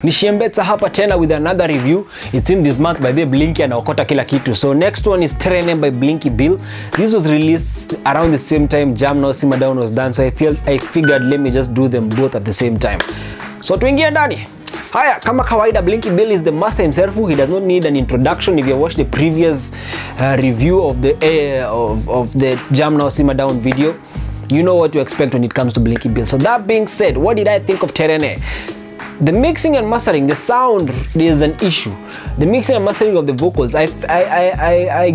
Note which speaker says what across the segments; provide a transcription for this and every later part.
Speaker 1: Ni Shembetsa hapa tena with another review. It's in this month by the Blinky and anaokota kila kitu. So next one is Terene by Blinky Bill. This was released around the same time Jam Now Simmer Down was done. So I figured let me just do them both at the same time. So tuingie ndani. Haya, kama kawaida Blinky Bill is the master himself. He does not need an introduction. If you watch the previous review of the Jam Now Simmer Down video, you know what to expect when it comes to Blinky Bill. So that being said, what did I think of Terene? The mixing and mastering, the sound is an issue. The mixing and mastering of the vocals, I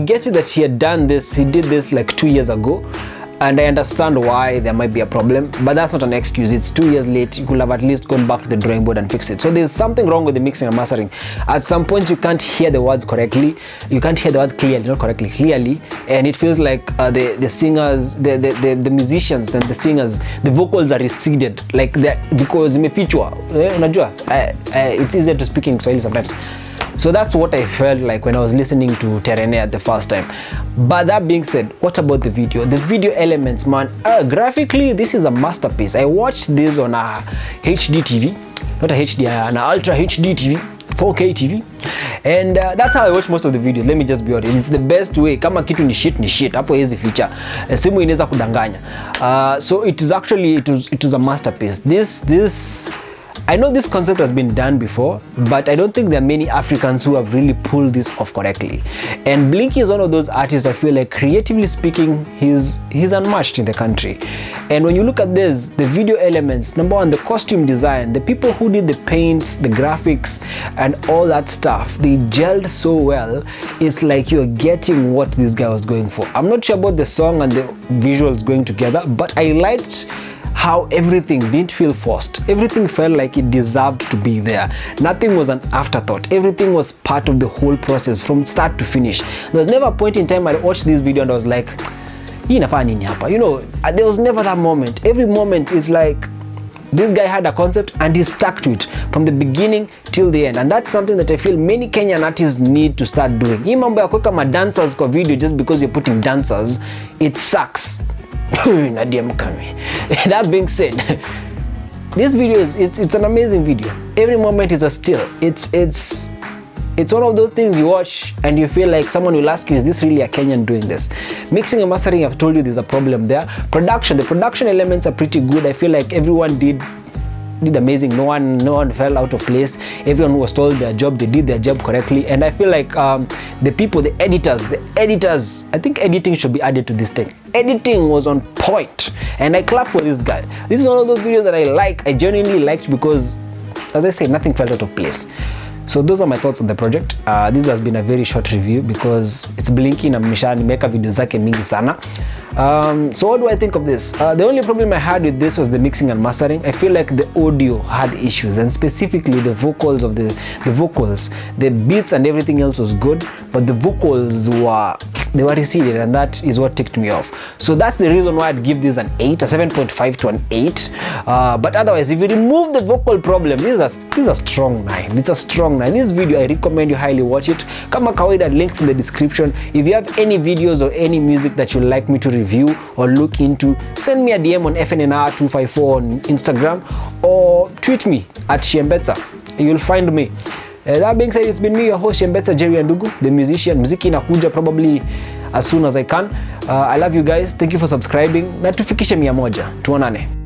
Speaker 1: get that he did this like 2 years ago, and I understand why there might be a problem, but that's not an excuse. It's 2 years late. You could have at least gone back to the drawing board and fixed it. So there's something wrong with the mixing and mastering. At some point you can't hear the words correctly. You can't hear the words clearly, not correctly, clearly, and it feels like the singers, the musicians and the singers, the vocals are receded, like because zimefichwa. Unajua, it's easier to speak in Swahili sometimes. So that's what I felt like when I was listening to Terene at the first time. But that being said, what about the video? The video elements, man, graphically, this is a masterpiece. I watched this on a HD TV, not a HD, an Ultra HD TV, 4K TV. And that's how I watch most of the videos. Let me just be honest. It's the best way. Kama kitu ni shit. Hapo hizi feature. Simu inaweza kudanganya. So it was a masterpiece. I know this concept has been done before, but I don't think there are many Africans who have really pulled this off correctly. And Blinky is one of those artists I feel like, creatively speaking, he's unmatched in the country. And when you look at this, the video elements, number one, the costume design, the people who did the paints, the graphics, and all that stuff, they gelled so well. It's like you're getting what this guy was going for. I'm not sure about the song and the visuals going together, but I liked how everything didn't feel forced. Everything felt like it deserved to be there. Nothing was an afterthought. Everything was part of the whole process from start to finish. There was never a point in time I watched this video and I was like, hii inafaa nini hapa? You know, there was never that moment. Every moment is like, this guy had a concept and he stuck to it from the beginning till the end. And that's something that I feel many Kenyan artists need to start doing. Hii mambo ya kuweka ma dancers kwa video just because you're putting dancers, it sucks. That being said, this video it's an amazing video. Every moment is a still. It's one of those things you watch and you feel like someone will ask you, is this really a Kenyan doing this? Mixing and mastering, I've told you there's a problem there. The production elements are pretty good. I feel like everyone did amazing. No one fell out of place. Everyone was told their job, they did their job correctly. And I feel like the editors, I think editing should be added to this thing. Editing was on point, and I clap for this guy. This is one of those videos that I genuinely liked because, as I said, nothing felt out of place. So those are my thoughts on the project. This has been a very short review because it's Blinky na nimeka video zake mingi sana. So what do I think of this? The only problem I had with this was the mixing and mastering. I feel like the audio had issues, and specifically the vocals, the beats and everything else was good, but the vocals were receded, and that is what ticked me off. So that's the reason why I'd give this an 8, a 7.5 to an 8. But otherwise, if you remove the vocal problem, this is a strong 9. It's a strong 9. This video, I recommend you highly watch it. Kama kawaida, link in the description. If you have any videos or any music that you'd like me to review or look into, send me a DM on Fnnr 254 on Instagram or tweet me at Shembetsa. You'll find me. That being said, it's been me, your host Shembetsa Jerry Ndugu, the musician. Muziki inakuja probably as soon as I can. I love you guys. Thank you for subscribing. Na tufikishe 100. Tuonane.